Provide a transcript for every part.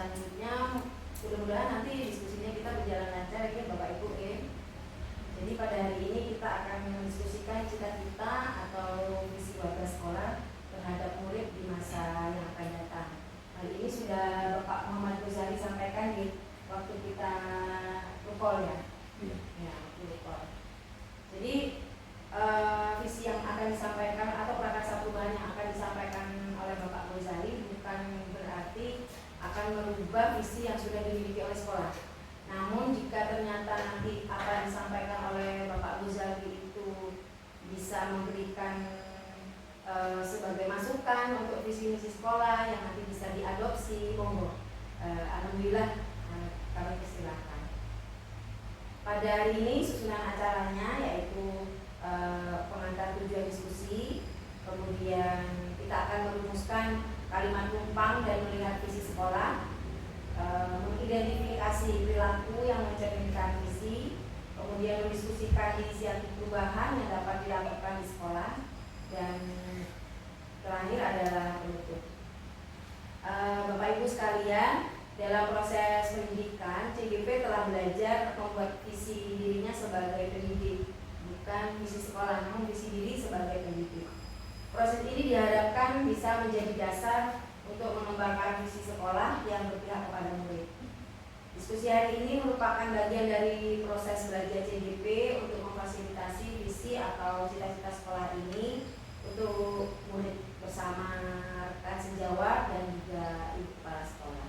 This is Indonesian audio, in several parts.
selanjutnya mudah-mudahan nanti diskusinya kita berjalan lancar ya Bapak Ibu ya. Jadi pada hari ini kita akan mendiskusikan cita-cita atau visi warga sekolah terhadap murid di masa yang akan datang. Hal ini sudah Bapak Muhammad Ghazali sampaikan di waktu kita rukol ya. Ya, rukol. Jadi visi yang akan disampaikan atau prakarsa perubahan yang akan disampaikan oleh Bapak Ghazali bukan berarti akan merubah visi yang sudah dimiliki oleh sekolah. Namun jika ternyata nanti apa yang disampaikan oleh Bapak Ghazali itu bisa memberikan sebagai masukan untuk visi misi sekolah yang nanti bisa diadopsi, monggo. Alhamdulillah kami persilakan. Pada hari ini susunan acaranya yaitu pengantar tujuan diskusi, kemudian kita akan merumuskan kalimat numpang dan melihat visi sekolah, mengidentifikasi perilaku yang mencerminkan visi, kemudian mendiskusikan inisiatif perubahan yang dapat dilakukan di sekolah, dan terakhir adalah penutup. Bapak Ibu sekalian, dalam proses pendidikan, CGP telah belajar membuat visi dirinya sebagai pendidik, bukan visi sekolah, namun visi diri sebagai pendidik. Proses ini diharapkan bisa menjadi dasar untuk mengembangkan visi sekolah yang berpihak kepada murid. Diskusi hari ini merupakan bagian dari proses belajar CGP untuk memfasilitasi visi atau cita-cita sekolah ini untuk murid bersama rekan sejawat dan juga ibu kepala sekolah.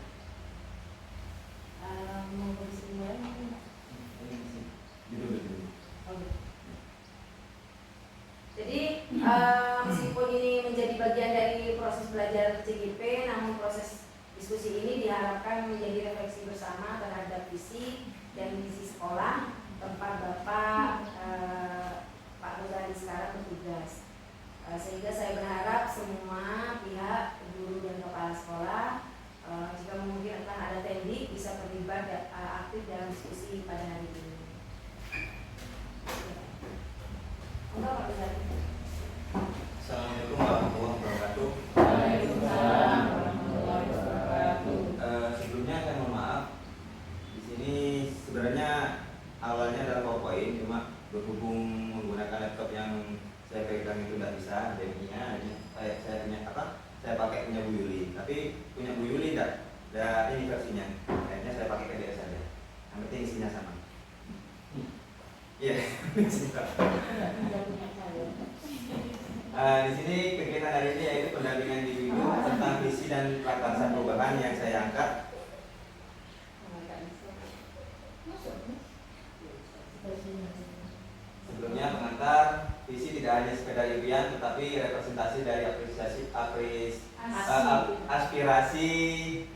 Mau berisi mulai mungkin? Jadi meskipun ini menjadi bagian dari proses belajar CGP, namun proses diskusi ini diharapkan menjadi refleksi bersama terhadap visi dan misi sekolah tempat Bapak Pak Ghazali sekarang bertugas. Sehingga saya berharap semua pihak, guru dan kepala sekolah, jika memungkinkan ada teknik, bisa terlibat aktif dalam diskusi pada hari ini. Enggak, Pak Ghazali. Assalamualaikum warahmatullahi wabarakatuh. Waalaikumsalam warahmatullahi wabarakatuh. Sebelumnya saya mohon maaf. Di sini sebenarnya awalnya adalah PowerPoint, cuma berhubung menggunakan laptop yang saya pegang itu tidak bisa, jadinya saya punya saya pakai punya Bu Yuli, tapi punya Bu Yuli tidak ini versinya. Akhirnya saya pakai PDF saja. Yang penting isinya sama. Iya. Di sini kegiatan hari ini yaitu pendampingan individu tentang visi dan prakarsa perubahan yang saya angkat. Sebelumnya pengantar, visi tidak hanya sekedar impian tetapi representasi dari aspirasi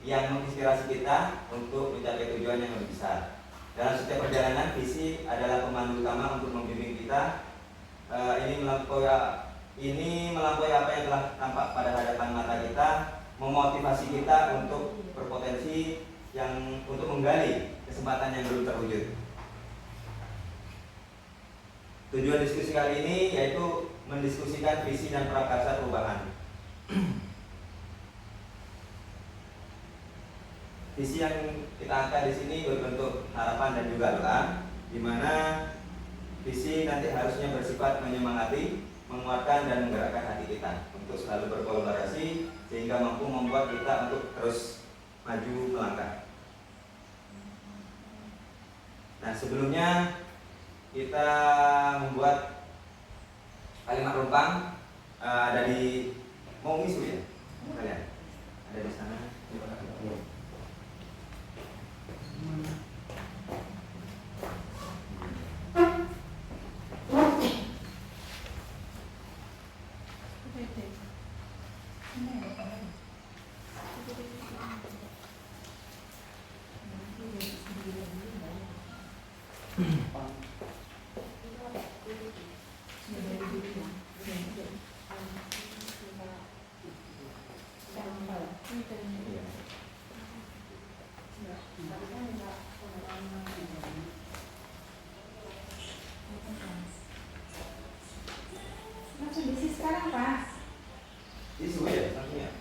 yang menginspirasi kita untuk mencapai tujuan yang lebih besar. Dalam setiap perjalanan, visi adalah pemandu utama untuk membimbing kita. Ini melampaui apa yang telah tampak pada hadapan mata kita, memotivasi kita untuk berpotensi untuk menggali kesempatan yang belum terwujud. Tujuan diskusi kali ini yaitu mendiskusikan visi dan prakarsa perubahan. Visi yang kita angkat di sini berbentuk harapan dan juga doa, di mana visi nanti harusnya bersifat menyemangati, menguatkan dan menggerakkan hati kita untuk selalu berkolaborasi sehingga mampu membuat kita untuk terus maju melangkah. Nah, sebelumnya kita membuat kalimat rumpang, ada di mau misu ya kalian ada di sana. Langsung diisi sekarang, Pak. Isu ya, langsung ya.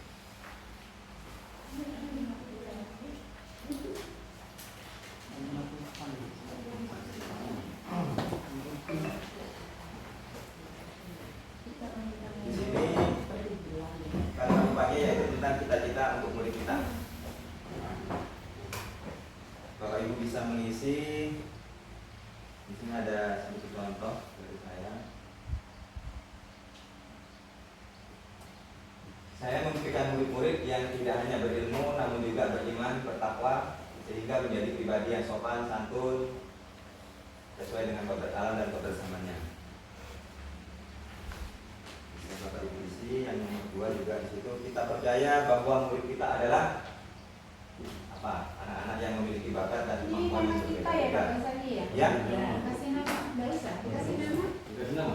murid yang tidak hanya berilmu namun juga beriman, bertakwa, sehingga menjadi pribadi yang sopan, santun, sesuai dengan kodrat alam dan kebersamaannya. Bapak Ibu isi yang nomor 2 juga di situ, kita percaya bahwa murid kita adalah apa? Anak-anak yang memiliki bakat dan Ini kemampuan yang nama kita ya berbeda-beda. Pak Sandi ya? Ya. Kasih nama, nggak usah. Kasih nama. Dikasih nama?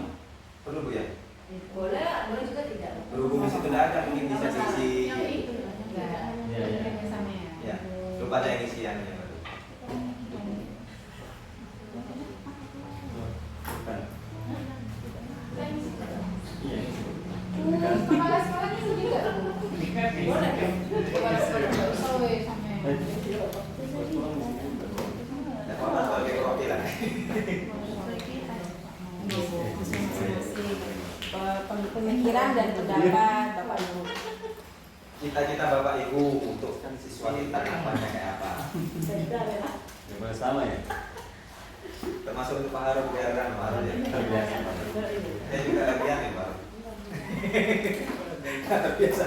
Perlu Bu ya? Boleh, boleh juga tidak. Berhubung di situ tidak ada, mungkin bisa diisi. Yang itu enggak. Iya, iya. Yang sama ya. Ya, lupa ada yang isiannya. Bukan. Saya isi juga. Iya. Kepala sekolahnya isi juga. Boleh kan? Kepala sekolah nggak usah weh sama yang Tidak apa-apa, sebagai perwakilan. pemikiran dan pendapat Bapak Ibu. Cita-cita Bapak Ibu untuk siswa kita kampanye kayak apa? Yang sama ya? Termasuk untuk Pak Harun biarkan Pak Harun ya. Terbiasa. Saya juga latihan ya Pak. Biasa.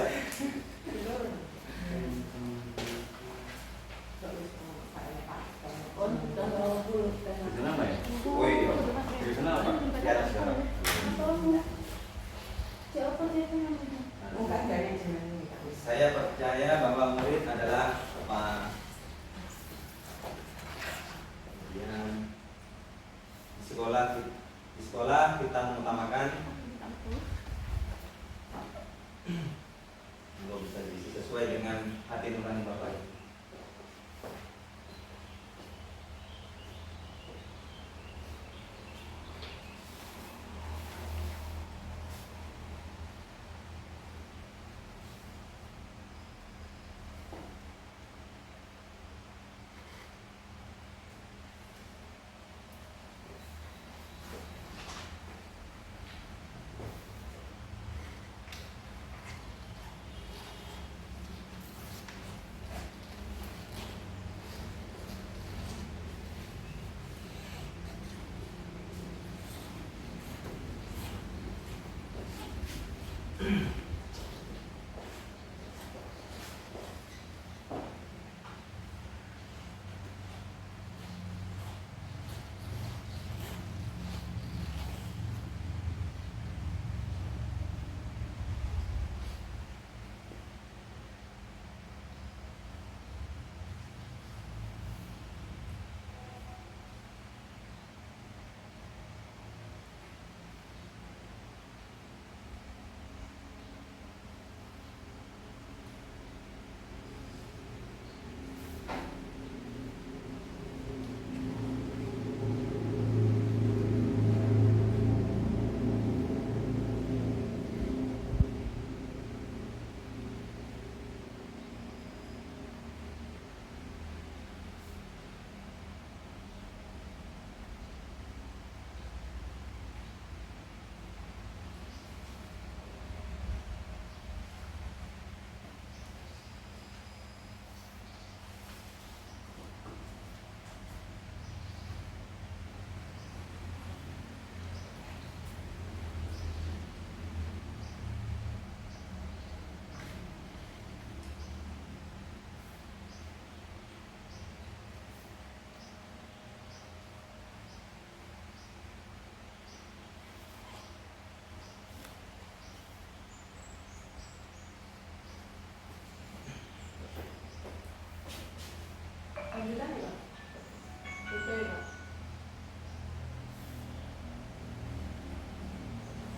Dikasih nama ya? Oh iya. Dikasih nama Pak? Di atas sekarang. Saya percaya bahwa murid adalah apa? Kemudian di sekolah kita mengutamakan kalau bisa diisi sesuai dengan hati nurani Bapak Ibu. Lanjutan ya Pak? Itu ya Pak?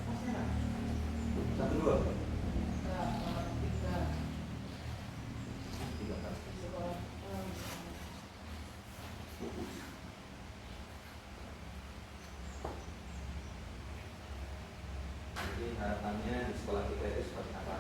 Masih Pak? 1 2 Enggak, 3 3 Pak. sekolah. Jadi harapannya di sekolah kita itu seperti apa?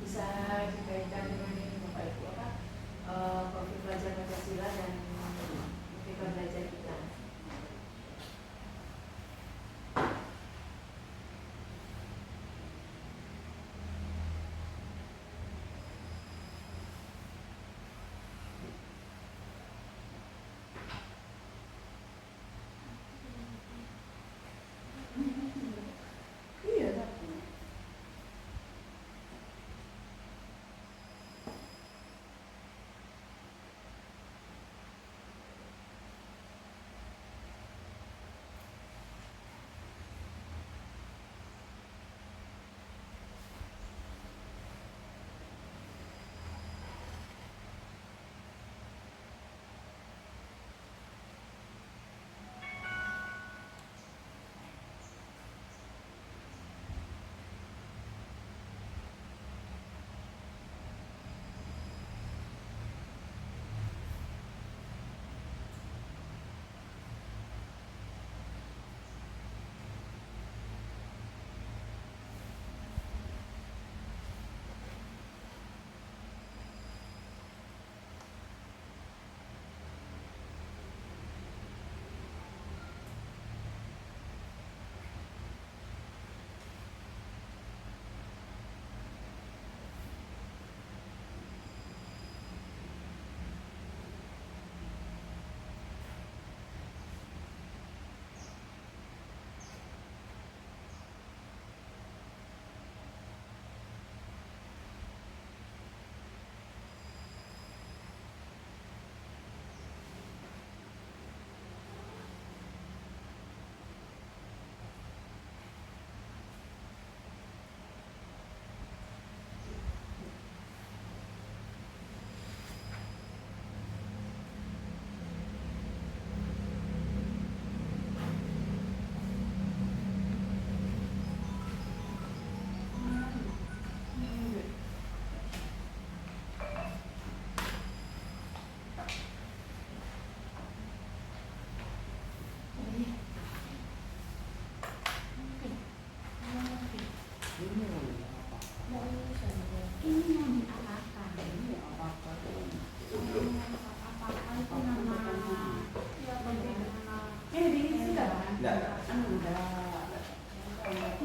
Bisa dikaitkan dengan ini Bapak Ibu apa? Profil pelajar Pancasila dan profil belajar kita. Iya, tapi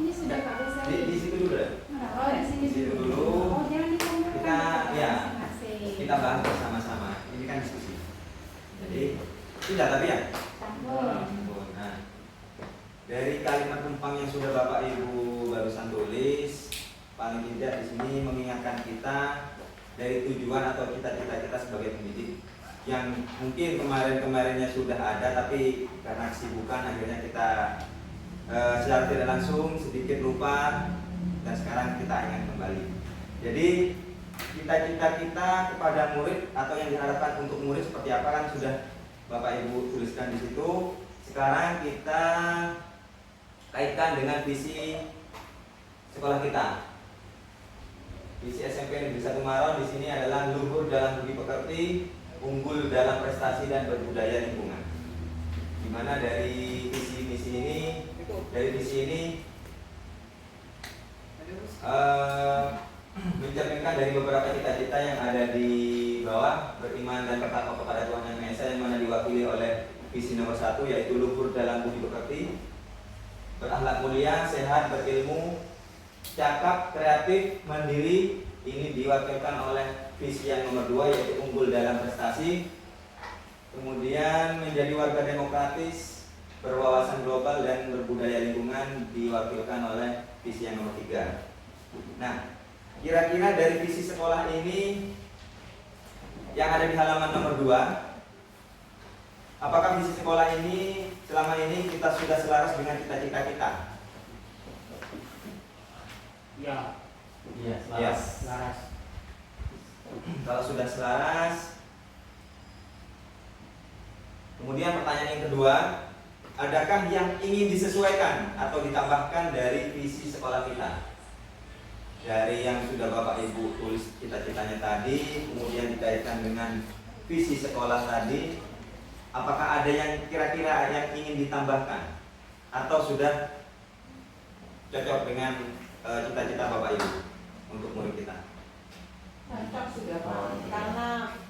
ini sudah Pak Desa. Di situ dulu ya. Oh, di sini Di situ dulu. dulu. Oh, jangan ditanyakan. Kita ya Masing-masing. kita bahas bersama-sama. Ini kan diskusi. Jadi tidak tapi ya. Takut. Nah, dari kalimat numpang yang sudah Bapak Ibu barusan tulis, paling tidak di sini mengingatkan kita dari tujuan atau cita-cita kita sebagai pendidik yang mungkin kemarin-kemarinnya sudah ada, tapi karena kesibukan akhirnya kita secara tidak langsung sedikit lupa dan sekarang kita ingat kembali. Jadi cita-cita kita kepada murid atau yang diharapkan untuk murid seperti apa kan sudah Bapak Ibu tuliskan di situ. Sekarang kita kaitkan dengan visi sekolah kita. Visi SMP Negeri 1 Maron di sini adalah luhur dalam budi pekerti, unggul dalam prestasi dan berbudaya lingkungan. Di mana dari visi misi ini, mencerminkan dari beberapa cita-cita yang ada di bawah, beriman dan bertakwa kepada Tuhan Yang Maha Esa, yang mana diwakili oleh visi nomor 1 yaitu luhur dalam budi pekerti, berakhlak mulia, sehat, berilmu, cakap, kreatif, mandiri. Ini diwakilkan oleh visi yang nomor 2 yaitu unggul dalam prestasi. Kemudian menjadi warga demokratis, berwawasan global dan berbudaya lingkungan diwakilkan oleh visi yang nomor 3. Nah, kira-kira dari visi sekolah ini yang ada di halaman nomor 2, apakah visi sekolah ini selama ini kita sudah selaras dengan cita-cita kita? Ya, Ya. selaras. Kalau sudah selaras, Kemudian pertanyaan yang kedua, adakah yang ingin disesuaikan atau ditambahkan dari visi sekolah kita? Dari yang sudah Bapak Ibu tulis cita-citanya tadi, kemudian dikaitkan dengan visi sekolah tadi, apakah ada yang kira-kira yang ingin ditambahkan atau sudah cocok dengan cita-cita Bapak Ibu untuk murid kita? Cocok sudah Pak, karena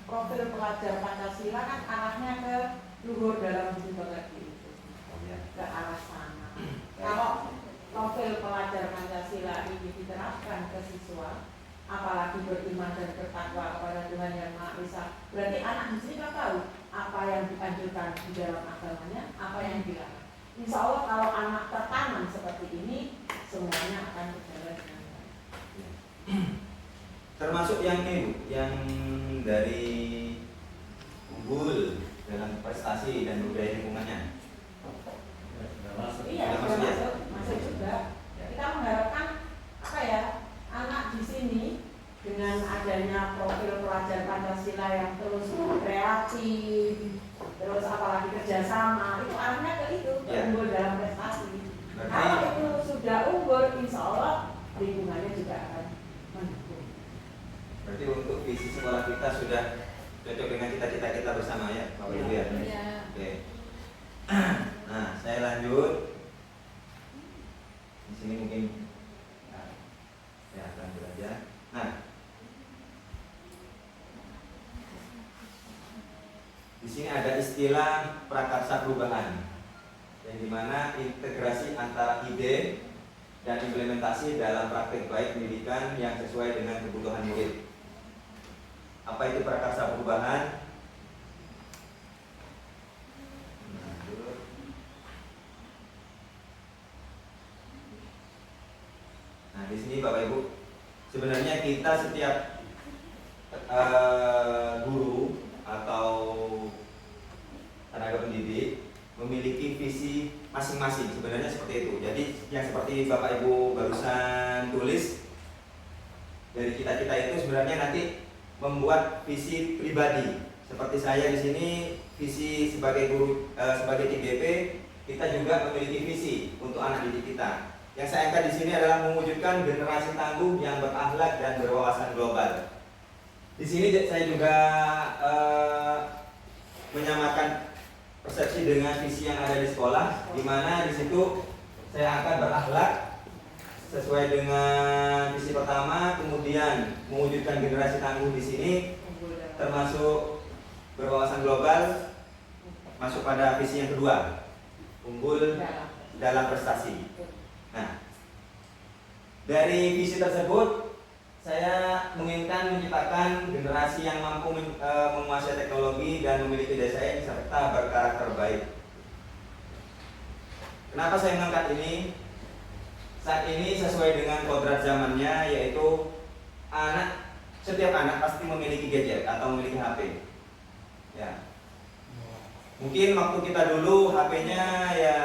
profil pelajar Pancasila kan arahnya ke luhur dalam budi pekerti itu, ke arah sana. Kalau profil pelajar Pancasila ini diterapkan ke siswa, apalagi beriman dan bertakwa kepada Tuhan Yang Maha Esa, berarti anak di sini kan tahu apa yang dianjurkan di dalam agamanya, apa yang dilarang. Insya Allah kalau anak tertanam seperti ini, semuanya akan berjalan dengan baik. Termasuk yang ini, yang dari unggul dalam prestasi dan budaya lingkungannya. Iya, Sudah masuk ya? masuk juga. Kita mengharapkan apa ya, anak di sini dengan adanya profil pelajar Pancasila yang terus kreatif, terus apalagi kerjasama, itu arahnya ke itu, Ya. unggul dalam prestasi. Berarti- Kalau itu sudah unggul, insya Allah lingkungannya juga akan mendukung. Berarti untuk visi sekolah kita sudah cocok dengan cita-cita kita bersama ya, Bapak Ibu ya? Iya. Oke. Nah, saya lanjut. Di sini mungkin ya lanjut aja. Nah, di sini ada istilah prakarsa perubahan, yang dimana integrasi antara ide dan implementasi dalam praktik baik pendidikan yang sesuai dengan kebutuhan murid. Apa itu prakarsa perubahan? Nah, di sini Bapak Ibu, sebenarnya kita setiap guru atau tenaga pendidik memiliki visi masing-masing, sebenarnya seperti itu. Jadi yang seperti Bapak Ibu barusan tulis dari cita-cita itu sebenarnya nanti membuat visi pribadi. Seperti saya di sini visi sebagai guru, sebagai tim BP, kita juga memiliki visi untuk anak didik kita. Yang saya angkat di sini adalah mewujudkan generasi tangguh yang berakhlak dan berwawasan global. Di sini saya juga menyamakan persepsi dengan visi yang ada di sekolah, di mana di situ saya akan berakhlak sesuai dengan visi pertama, kemudian mewujudkan generasi tangguh di sini termasuk berwawasan global, masuk pada visi yang kedua, unggul dalam prestasi. Nah, dari visi tersebut saya menginginkan menciptakan generasi yang mampu menguasai teknologi dan memiliki daya saing serta berkarakter baik. Kenapa saya mengangkat ini? Saat ini sesuai dengan kodrat zamannya, yaitu setiap anak pasti memiliki gadget atau memiliki HP. Ya. Mungkin waktu kita dulu HP-nya ya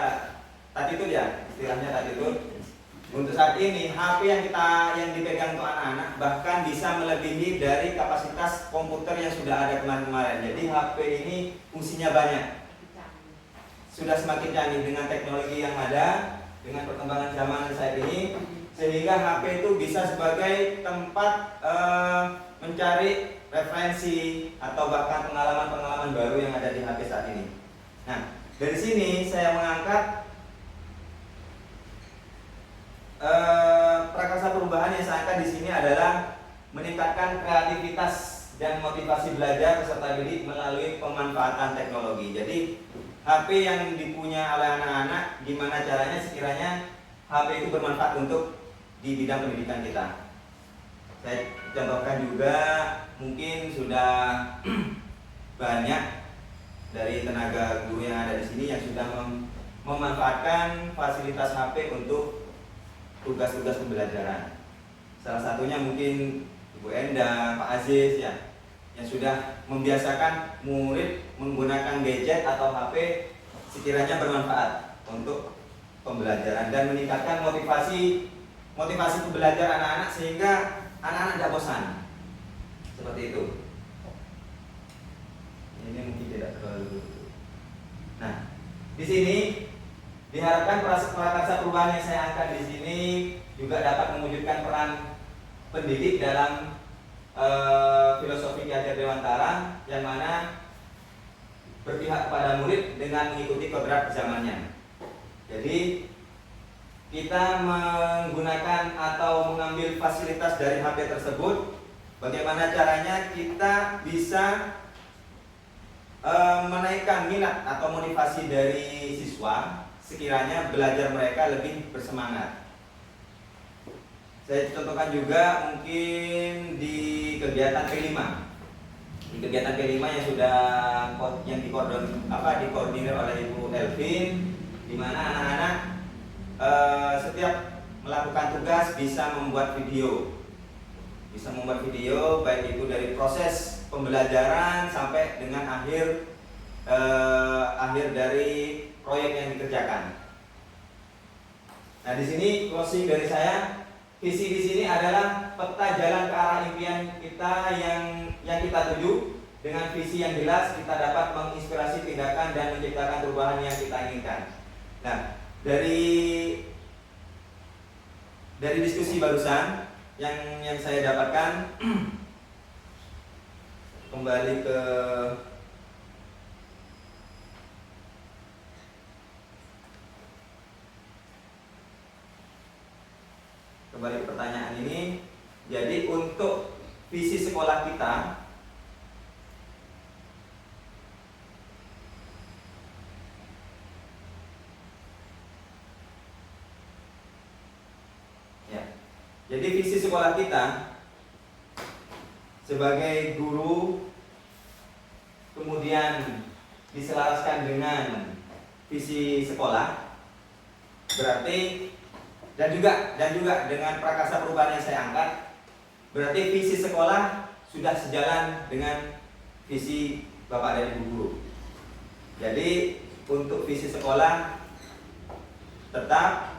tadi itu ya, istilahnya tadi itu. Untuk saat ini HP yang dipegang untuk anak-anak bahkan bisa melebihi dari kapasitas komputer yang sudah ada kemarin-kemarin. Jadi HP ini fungsinya banyak. Sudah semakin canggih dengan teknologi yang ada, dengan perkembangan zaman saat ini, sehingga HP itu bisa sebagai tempat mencari referensi atau bahkan pengalaman-pengalaman baru yang ada di HP saat ini. Nah, dari sini saya mengangkat prakarsa perubahan yang saya angkat di sini adalah meningkatkan kreativitas dan motivasi belajar peserta didik melalui pemanfaatan teknologi. Jadi HP yang dipunya oleh anak-anak, gimana caranya sekiranya HP itu bermanfaat untuk di bidang pendidikan kita. Saya contohkan juga mungkin sudah banyak dari tenaga guru yang ada di sini yang sudah memanfaatkan fasilitas HP untuk tugas-tugas pembelajaran. Salah satunya mungkin Ibu Enda, Pak Aziz ya, yang sudah membiasakan murid menggunakan gadget atau HP sekiranya bermanfaat untuk pembelajaran dan meningkatkan motivasi belajar anak-anak sehingga anak-anak tidak bosan. Seperti itu. Ini mungkin tidak terlalu Di sini diharapkan prakarsa perubahan yang saya angkat di sini juga dapat mewujudkan peran pendidik dalam filosofi Ki Hajar Dewantara yang mana berpihak kepada murid dengan mengikuti kodrat zamannya. Jadi kita menggunakan atau mengambil fasilitas dari HP tersebut. Bagaimana caranya kita bisa menaikkan minat atau motivasi dari siswa sekiranya belajar mereka lebih bersemangat. Saya contohkan juga mungkin di kegiatan P5. Di kegiatan P5 yang dikoordinir oleh Ibu Elvin, di mana anak-anak setiap melakukan tugas bisa membuat video. Bisa membuat video baik itu dari proses pembelajaran sampai dengan akhir dari proyek yang dikerjakan. Nah, di sini closing dari saya, visi di sini adalah peta jalan ke arah impian kita yang kita tuju. Dengan visi yang jelas kita dapat menginspirasi tindakan dan menciptakan perubahan yang kita inginkan. Nah, dari diskusi barusan yang saya dapatkan, kembali ke pertanyaan ini. Jadi untuk visi sekolah kita, jadi visi sekolah kita sebagai guru kemudian diselaraskan dengan visi sekolah, berarti dan juga dengan prakarsa perubahan yang saya angkat, berarti visi sekolah sudah sejalan dengan visi Bapak dan Ibu guru. Jadi untuk visi sekolah tetap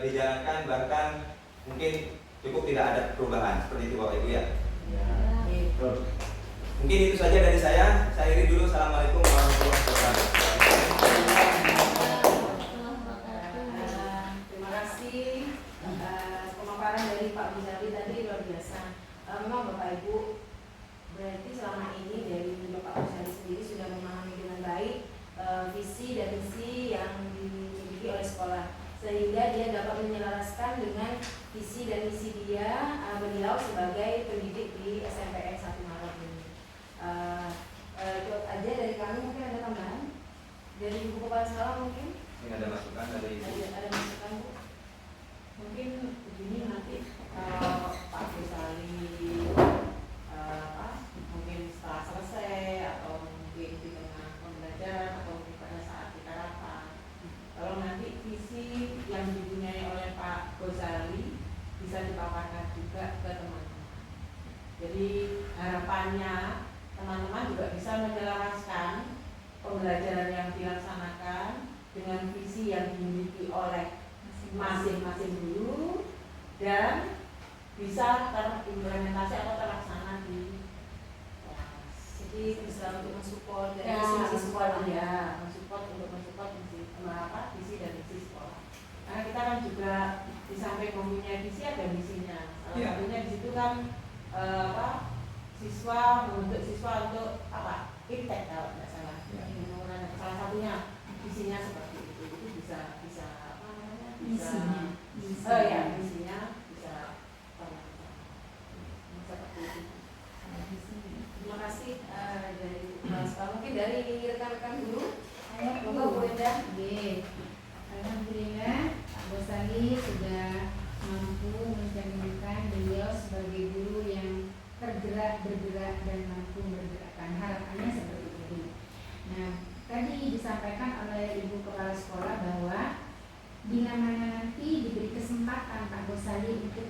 dijalankan, bahkan mungkin cukup tidak ada perubahan seperti itu Bapak Ibu ya. Mungkin itu saja dari saya. Saya akhiri dulu. Assalamualaikum warahmatullahi wabarakatuh. Terima kasih pemaparan dari Pak Ghazali tadi luar biasa. Memang Bapak Ibu berarti selama ini dari Bapak Ghazali sendiri sudah memahami dengan baik visi dan misi yang dimiliki oleh sekolah, sehingga dia dapat menyelaraskan dengan visi dan misi beliau sebagai pendidik di SMPN 1 Maret ini. Itu aja dari kami. Mungkin ada tambahan dari Ibu Kepala Sekolah mungkin? Ini ada masukan dari Ibu. Ada masukan Bu? Mungkin begini, nanti Pak Ghazali mungkin setelah selesai atau mungkin di tengah pembelajaran atau mungkin pada saat kita rapat, kalau nanti visi yang dipunyai oleh Pak Ghazali bisa dipaparkan juga ke teman-teman. Jadi harapannya teman-teman juga bisa menyelaraskan pembelajaran yang dilaksanakan dengan visi yang dimiliki oleh masing-masing guru dan bisa terimplementasi atau terlaksana di kelas. Jadi bisa untuk mensupport dari Ya, visi sekolah mensupport visi dan misi sekolah. Karena kita kan juga di samping mempunyai visi ada misinya. Salah satunya di situ kan siswa membentuk siswa untuk impact kalau tidak salah. Salah satunya visinya seperti itu. Itu bisa misinya bisa seperti itu. Terima kasih dari Kepala Sekolah. Mungkin dari rekan-rekan guru. Saya Bu Enda. Alhamdulillah Pak Ghazali sudah mampu mencerminkan beliau sebagai guru yang bergerak dan mampu bergerakkan. Harapannya seperti itu. Nah, tadi disampaikan oleh Ibu Kepala Sekolah bahwa bila mana nanti diberi kesempatan Pak Ghazali untuk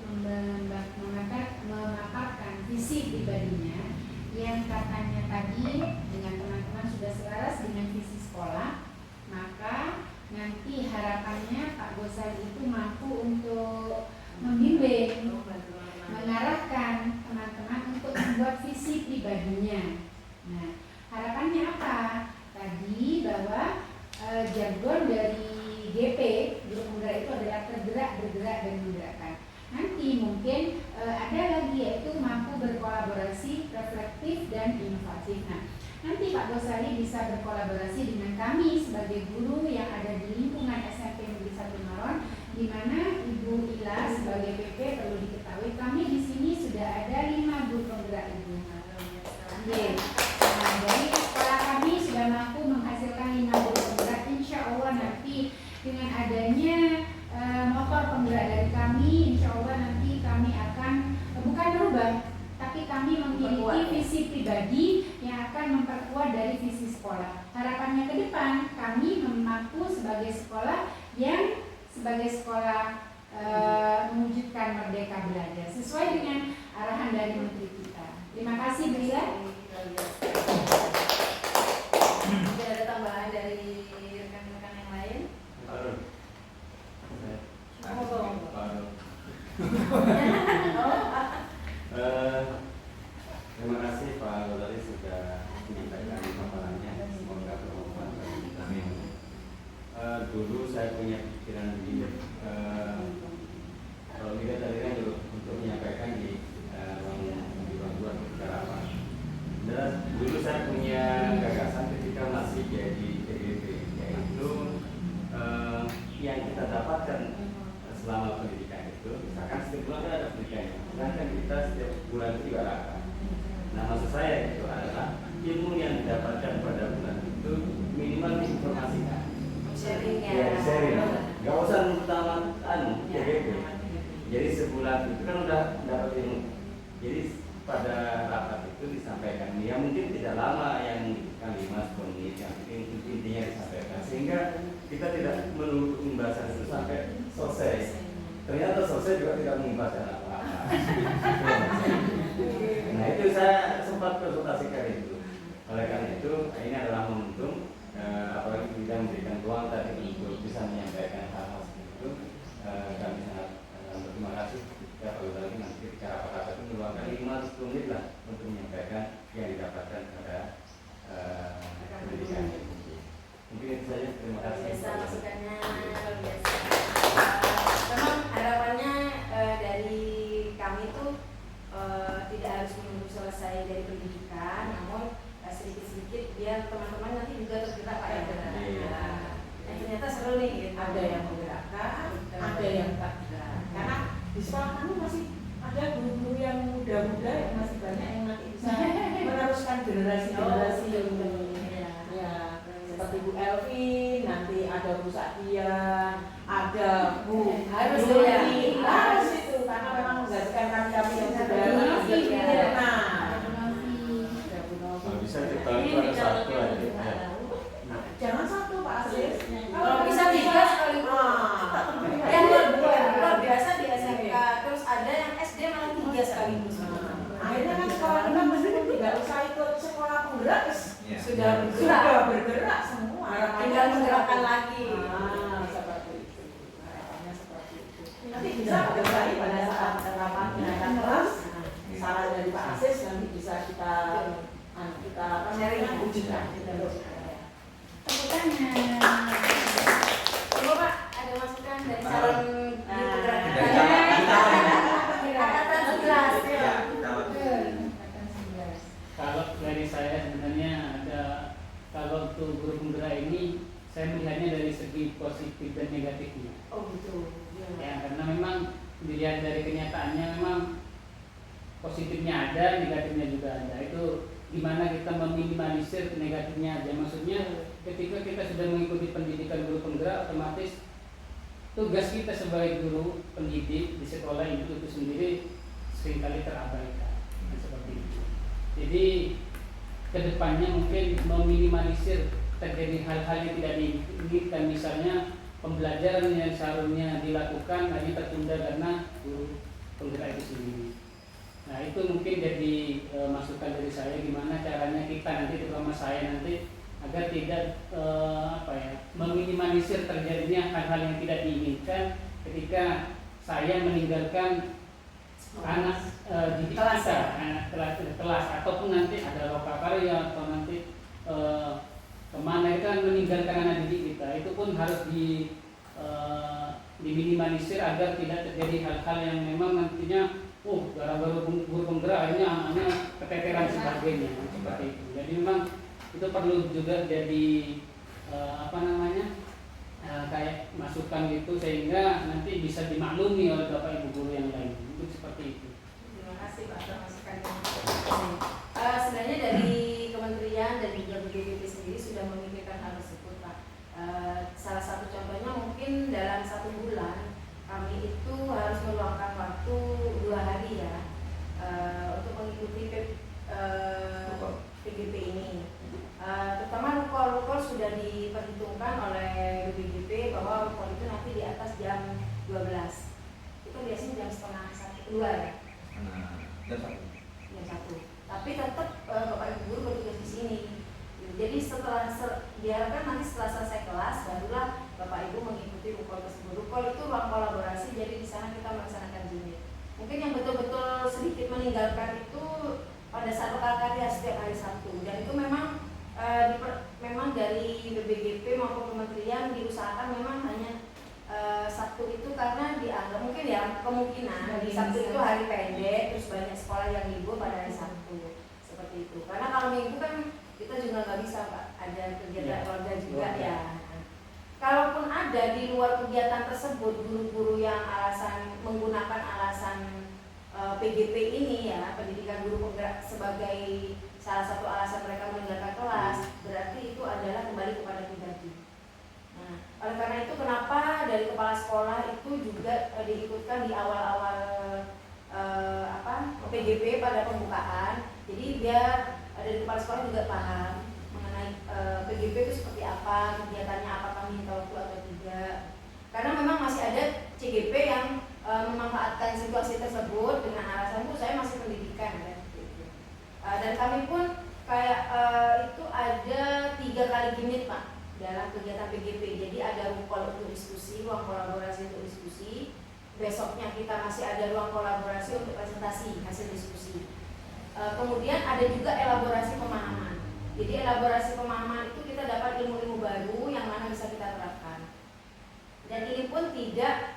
memaparkan visi pribadinya yang katanya tadi dengan teman-teman sudah selaras dengan visi sekolah, maka nanti harapannya Pak Ghazali itu mampu untuk membimbing, mengarahkan teman-teman untuk membuat visi pribadinya. Nah, harapannya apa? tadi bahwa jargon dari GP Guru Penggerak itu adalah tergerak, bergerak, dan menggerakkan. Nanti mungkin ada lagi yaitu mampu berkolaborasi, reflektif, dan inovatif. Nah, nanti Pak Gosali bisa berkolaborasi dengan kami sebagai guru yang ada di lingkungan SMP Negeri 1 Maron, di mana Ibu Ila sebagai PP perlu diketahui kami di sini sudah ada 5 guru penggerak Ibu. Oke. Nah, dari sekolah kami sudah mampu menghasilkan 5 guru penggerak. Insya Allah nanti dengan adanya motor penggerak dari kami, insya Allah nanti kami akan bukan berubah, tapi kami memiliki visi pribadi yang akan memperkuat dari visi sekolah. Harapannya ke depan kami mampu sebagai sekolah yang sebagai sekolah mewujudkan merdeka belajar sesuai dengan arahan dari Menteri kita. Terima kasih Bu Ila. Mungkin ada tambahan dari rekan-rekan yang lain? Terima kasih Pak Gosali sudah menyampaikan paparannya. Semoga bermanfaat bagi kami. Dulu saya punya pikiran begini, kalau tidak tadi kan untuk menyampaikan di ruang dua bicara apa. Dulu saya punya gagasan ketika masih jadi PDP, yaitu yang kita dapatkan selama pendidikan itu, misalkan setiap bulan kan ada pendidikannya, sedangkan kita setiap bulan itu juga ada. Nah, maksud saya itu adalah ilmu yang didapatkan pada bulan itu minimal diinformasikan. Sharingnya. Ya, sharing. Gak usah utama PDP. Jadi sebulan itu kan udah dapat ilmu. Jadi pada rapat itu disampaikan, ya mungkin tidak lama yang 5-10 menit, yang intinya disampaikan, sehingga kita tidak melulu pembahasan itu sampai selesai. Ternyata selesai juga tidak membahaskan apa-apa. Nah, itu saya sempat konsultasikan itu. Oleh karena itu, ini adalah momentum, apalagi kita memberikan ruang tadi untuk bisa menyampaikan hal-hal seperti itu. Kami sangat berterima kasih. Ya, kalau lagi nanti bicara apa-apa itu meluangkan 5-10 menit lah untuk menyampaikan yang didapatkan pada pendidikan ini. Mungkin itu saja. Terima kasih. Biasa masukannya luar biasa. Memang harapannya dari kami itu tidak harus menunggu selesai dari pendidikan, namun sedikit-sedikit biar teman-teman nanti juga tergerak Pak ya. Ternyata seru nih. Gitu. Ada yang menggerakkan, ada yang tak gerak. Karena di sekolah kami masih ada guru-guru yang muda-muda yang masih banyak yang nanti bisa meneruskan generasi-generasi ini. Ya, seperti Bu Elvin, nanti ada Bu Sadia, ada Bu Harus Yuli. ya. Harus itu karena memang menggantikan kami yang sudah Bu Novi, ya. nah, Kalau bisa kita ada satu aja. jangan satu Pak Aziz. Kalau bisa 3 sekali. Yang luar biasa di SMK, terus ada yang SD malah 3 sekaligus. Akhirnya kan sekolah kita meskipun tidak usah ikut sekolah penggerak, Ya. Sudah bergerak semua. tinggal menggerakkan lagi. Seperti itu. Harapannya seperti itu. Nanti bisa kembali pada saat rapat tindakan kelas. Saran dari Pak Aziz nanti bisa kita Sharing. wujudkan. Tepuk tangan. Coba Pak, ada masukan dari saran Angkatan 11 ya. Kalau dari saya sebenarnya ada, kalau untuk guru penggerak ini saya melihatnya dari segi positif dan negatifnya. Oh betul. Ya, karena memang dilihat dari kenyataannya memang positifnya ada, negatifnya juga ada. Itu gimana kita meminimalisir negatifnya aja. Maksudnya ketika kita sudah mengikuti pendidikan guru penggerak, otomatis tugas kita sebagai guru pendidik di sekolah itu sendiri seringkali terabaikan. Seperti itu. Jadi kedepannya mungkin meminimalisir terjadi hal-hal yang tidak diinginkan, misalnya pembelajaran yang seharusnya dilakukan hanya tertunda karena guru penggerak itu sendiri. Nah, itu mungkin jadi masukan dari saya gimana caranya kita nanti, terutama saya nanti, agar tidak meminimalisir terjadinya hal-hal yang tidak diinginkan ketika saya meninggalkan anak didik kita, anak kelas, ataupun nanti ada loka karya atau nanti kemana itu kan meninggalkan anak didik kita, itu pun harus diminimalisir agar tidak terjadi hal-hal yang memang nantinya gara-gara guru penggerak akhirnya anaknya keteteran sebagainya seperti itu. Jadi memang itu perlu juga jadi kayak masukan gitu sehingga nanti bisa dimaklumi oleh bapak ibu guru yang lain. Itu seperti itu. Terima kasih Pak atas masukannya. Sebenarnya dari kementerian dan juga BPJP sendiri sudah memikirkan hal tersebut Pak. Salah satu contohnya mungkin dalam 1 bulan kami itu harus meluangkan waktu 2 hari ya untuk mengikuti PGP ini. Terutama rukol sudah diperhitungkan oleh BPJP bahwa rukol itu nanti di atas jam 12. Itu biasanya jam setengah 1, 2 ya. Jam 1. Tapi tetap bapak ibu guru bertugas di sini. Jadi diharapkan nanti setelah selesai kelas barulah bapak ibu mengikuti rukol tersebut. Rukol itu ruang kolaborasi, jadi di sana kita melaksanakan unit. Mungkin yang betul-betul sedikit meninggalkan itu pada saat lokal karya setiap hari Sabtu. Dan itu memang dari BPJP maupun kementerian diusahakan memang hanya Sabtu itu karena dianggap mungkin ya kemungkinan di Sabtu itu hari pendek, terus banyak sekolah yang libur pada hari Sabtu seperti itu. Karena kalau Minggu kan kita juga nggak bisa Pak, ada kegiatan keluarga juga ya. Kalaupun ada di luar kegiatan tersebut guru-guru yang menggunakan alasan PGP ini ya, pendidikan guru penggerak sebagai salah satu alasan mereka meninggalkan kelas, berarti itu adalah kembali kepada pribadi. Nah, oleh karena itu kenapa dari kepala sekolah itu juga diikutkan di awal-awal PGP pada pembukaan. Jadi biar dari kepala sekolah juga paham mengenai PGP itu seperti apa, kegiatannya apakah minta waktu atau tidak. Karena memang masih ada CGP yang memanfaatkan situasi tersebut dengan alasan itu saya masih pendidikan kan. Dan kami pun kayak itu ada 3 kali gimit Pak dalam kegiatan PGP. Jadi ada rukol untuk diskusi, ruang kolaborasi untuk diskusi. Besoknya kita masih ada ruang kolaborasi untuk presentasi hasil diskusi. Kemudian ada juga elaborasi pemahaman. Jadi elaborasi pemahaman itu kita dapat ilmu-ilmu baru yang mana bisa kita terapkan. Dan ini pun tidak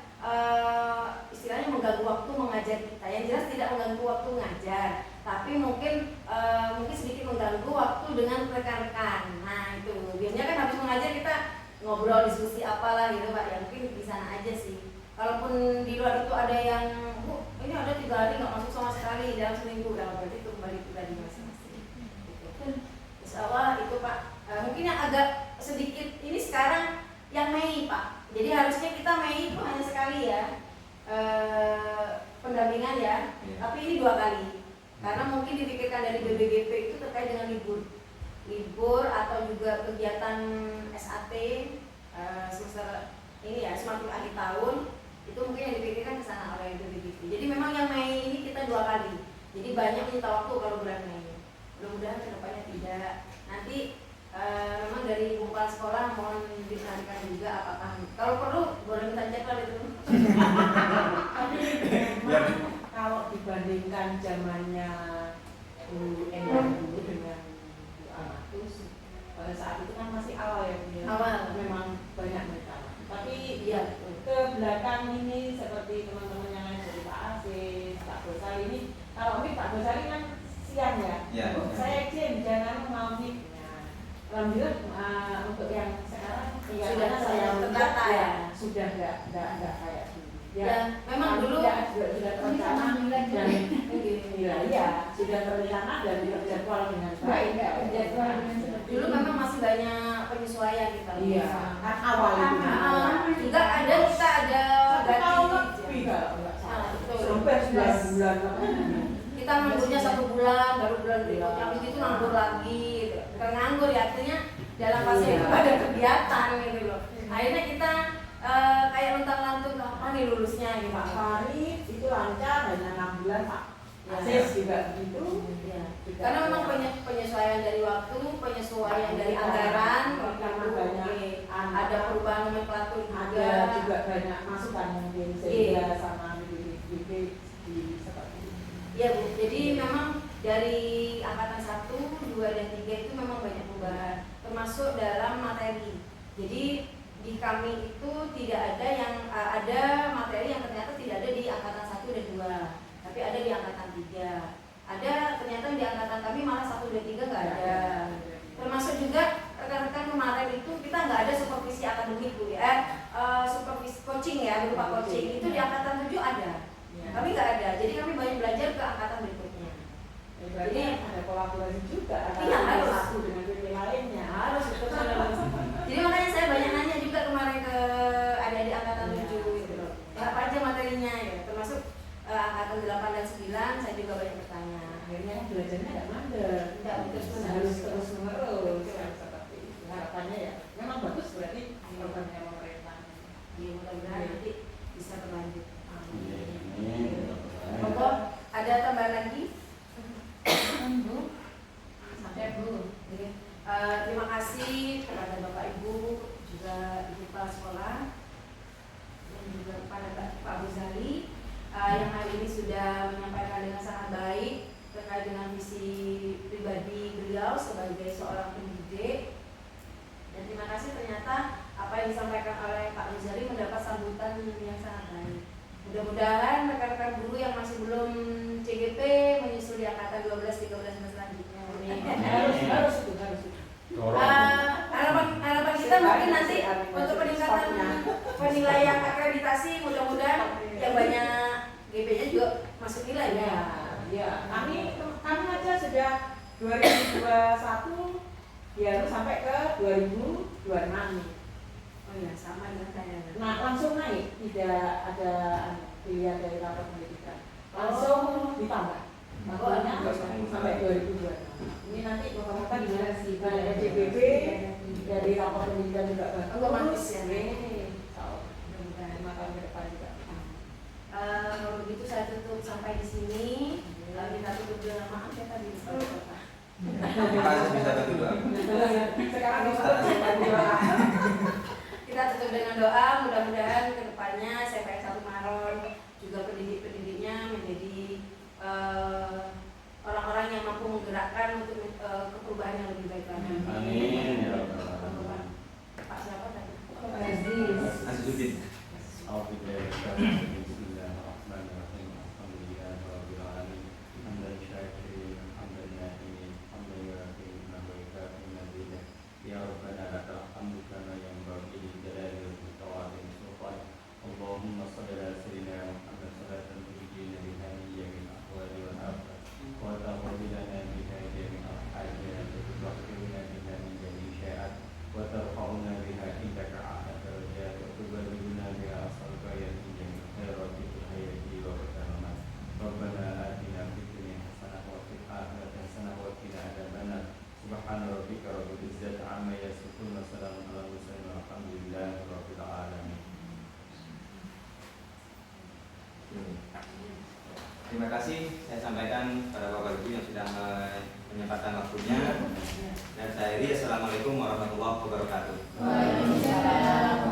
istilahnya mengganggu waktu mengajar kita. Yang jelas tidak mengganggu waktu mengajar, tapi mungkin sedikit mengganggu waktu dengan rekan-rekan. Nah itu biasanya kan habis mengajar kita ngobrol diskusi apalah gitu Pak. Ya mungkin di sana aja sih. Kalaupun di luar itu ada yang ini ada 3 hari nggak masuk sama sekali dalam seminggu, berarti itu kembali pribadi masing-masing. Insya Allah itu Pak. Mungkin yang agak sedikit ini sekarang yang Mei Pak. Jadi harusnya kita Mei itu hanya sekali ya pendampingan ya. Tapi ini 2 kali. Karena mungkin dipikirkan dari BPJP itu terkait dengan libur atau juga kegiatan SAT semester ini ya semakin akhir tahun, itu mungkin yang dipikirkan ke sana oleh BPJP. Jadi memang yang Mei ini kita 2 kali. Jadi banyak menyita waktu kalau bulan Mei. Mudah-mudahan kedepannya tidak. Nanti memang dari ibu kepala sekolah mohon ditanyakan juga apakah kalau perlu boleh minta jadwal itu. Tapi memang kalau dibandingkan zamannya Bu Endang dulu dengan Bu Amatus, pada saat itu kan masih awal ya Bu ya. Awal. Memang banyak mereka. Tapi Iya. ke belakang ini seperti teman-teman yang lain dari Pak Asis, Pak Gosali ini, kalau Pak Gosali kan siang ya. Ya. Saya izin jangan mau alhamdulillah untuk yang sekarang Sudah saya tertata ya. Sudah enggak kayak dulu. Ya, memang dulu sudah terencana dan iya sudah terencana dan terjadwal dengan baik. Dulu memang masih banyak penyesuaian kita. Iya, kan awal itu. Juga ada kita ada tahun ganti. lebih kalau enggak salah. Betul. Sampai 9 bulan. Kita ngamburnya 1 bulan, baru bulan berikutnya habis itu nganggur lagi. Bukan nganggur ya, artinya dalam fase itu ada kegiatan gitu loh. Akhirnya kita kayak luntang-lantung kapan nih lulusnya gitu. Pak Farid itu lancar hanya 6 bulan Pak. Ya. Asis juga begitu. Ya. Karena memang penyesuaian dari waktu, penyesuaian dari anggaran, karena banyak ada perubahan nomenklatur juga. Ada juga banyak masukan mungkin sehingga sama BPJP di seperti ini. Iya Bu, jadi memang dari angkatan 1, 2, dan 3 itu memang banyak perubahan. termasuk dalam materi. Jadi di kami itu tidak ada yang ada materi yang ternyata tidak ada di angkatan 1 dan 2, tapi ada di angkatan 3. Ada ternyata di angkatan kami malah 1 dan 3 nggak ada. Termasuk juga rekan-rekan kemarin itu kita nggak ada supervisi akademik Bu ya, supervisi coaching ya, berupa coaching itu di angkatan 7 ada. Kami nggak ada, jadi kami banyak belajar ke angkatan berikutnya. Jadi ada kolaborasi juga Iya, harus. satu dengan PP lainnya. Harus betul. Jadi makanya saya banyak nanya juga kemarin ke adik-adik angkatan 7 gitu loh. Apa aja materinya ya, termasuk angkatan 8 dan 9 saya juga banyak bertanya. Akhirnya kan belajarnya nggak mandek, Nggak terus harus terus menerus seperti itu. Harapannya ya memang bagus berarti programnya pemerintah. Ya mudah-mudahan nanti bisa berlanjut. Amin. Monggo, ada tambahan lagi? Bu, sampai Bu. Oke. Terima kasih kepada Bapak Ibu, juga Ibu Kepala Sekolah, dan juga kepada Pak Buzali yang hari ini sudah menyampaikan dengan sangat baik terkait dengan visi pribadi beliau sebagai seorang pendidik. Dan terima kasih ternyata apa yang disampaikan oleh Pak Buzali mendapat sambutan yang sangat baik. Mudah-mudahan rekan-rekan guru yang masih belum CGP menyusul di angkatan 12-13 selanjutnya. Harus itu. Harapan kita mungkin nanti untuk peningkatan penilaian akreditasi, mudah-mudahan yang banyak GP-nya juga masuk nilai ya. Ya, kami aja sudah 2021 ya sampai ke 2026. Oh ya, sama dengan saya. Nah, langsung naik, tidak ada pilihan dari rapor pendidikan. Langsung ditambah. Makanya sampai 2026. Ini nanti beberapa gimana sih? Ada CBB dari rapor pendidikan juga Otomatis ya. Mudah-mudahan 5 tahun ke depan juga. Kalau begitu saya tutup sampai di sini. Kita tutup dengan maaf ya tadi. Masih bisa bantu doa. Sekarang kita Kita tutup dengan doa, mudah-mudahan kedepannya CPN 1 Maron juga pendidik-pendidiknya menjadi orang-orang yang mampu menggerakkan untuk perubahan yang lebih baik lagi. Amin ya rabbal alamin. Pak siapa tadi? Azizudin. Bismillahirrahmanirrahim. Alhamdulillahirabbil alamin. Hamdan syakirin, hamdan na'imin, hamdan yurafi'u ni'matahu wa nabiyyina. Ya Rabbana lakal hamdu kama yanbaghi li jalali wajhika wa 'azimi sultanik. Allahumma shalli ala sayyidina Muhammad salatan tuhdina biha min ahwali wal afat wa taqabbal biha jami' al-hajat wa tuzakkiruna biha min jami' syai'at wa tarfa'una biha indaka a'la darajat wa tuballighuna biha asal gayat min jami' khairati fil hayati wa qadamamat. Rabbana atina fid dunya hasanah wa fil akhirati hasanah wa qina adzabannar. Subhana rabbika rabbil izzati amma yasifun wa salamun alal mursalin walhamdulillahi rabbil alamin. Terima kasih saya sampaikan pada Bapak Ibu yang sudah menyempatkan waktunya. Dan saya akhiri, assalamualaikum warahmatullahi wabarakatuh. Waalaikumsalam.